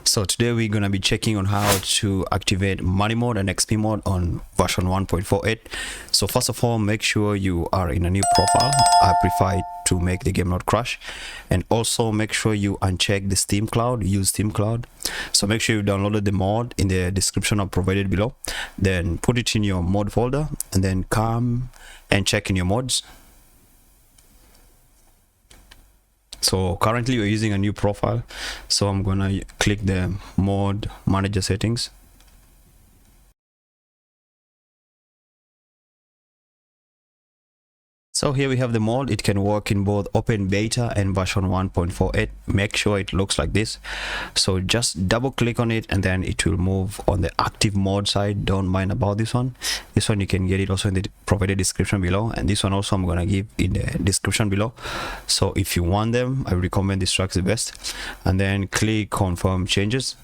So today we're going to be checking on how to activate money mode and XP mode on version 1.48. So first of all, make sure you are in a new profile. I prefer to make the game not crash, and also make sure you uncheck the Steam Cloud, use Steam Cloud. So make sure you downloaded the mod in the description or provided below, then put it in your mod folder and then come and check in your mods. So currently we're using a new profile, so I'm gonna click the mod manager settings. So here we have the mod. It can work in both open beta and version 1.48. Make sure it looks like this. So just double click on it and then it will move on the active mod side. Don't mind about this one. This one you can get it also in the provided description below, and this one also I'm gonna give in the description below. So if you want them, I recommend this track the best. And then click confirm changes.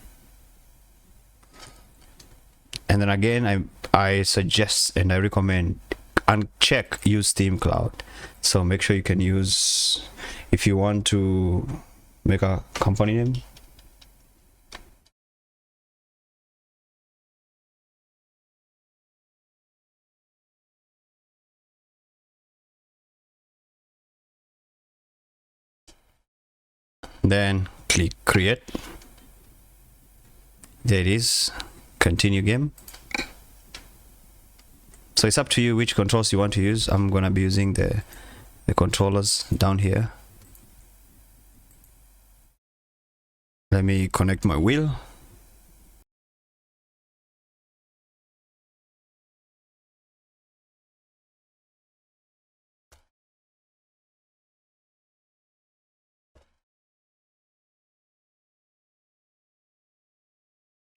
And then again, I suggest and I recommend uncheck use Steam Cloud. So make sure you can use, if you want to make a company name, then click create. There it is, continue game. So it's up to you which controls you want to use. I'm gonna be using the controllers down here. Let me connect my wheel.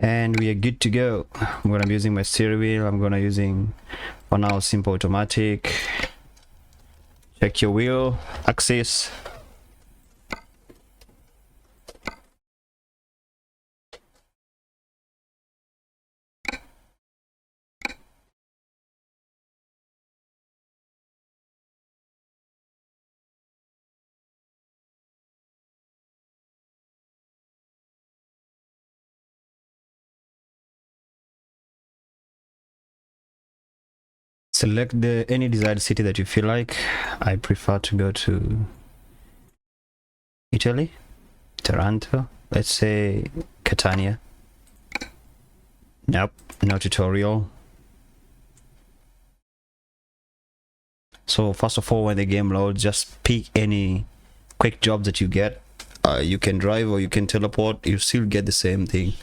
And we are good to go. I'm gonna be using my steering wheel. I'm gonna using for now simple automatic. Check your wheel axis. Select any desired city that you feel like. I prefer to go to Italy, Taranto. Let's say Catania. Nope, no tutorial. So first of all, when the game loads, just pick any quick job that you get. You can drive or you can teleport. You still get the same thing.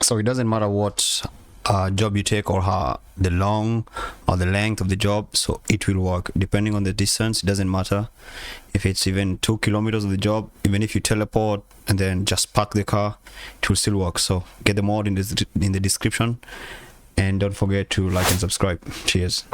So it doesn't matter what job you take or how the long or the length of the job, so it will work depending on the distance. It doesn't matter if it's even 2 kilometers of the job. Even if you teleport and then just park the car, it will still work. So get the mod in the description, and don't forget to like and subscribe. Cheers.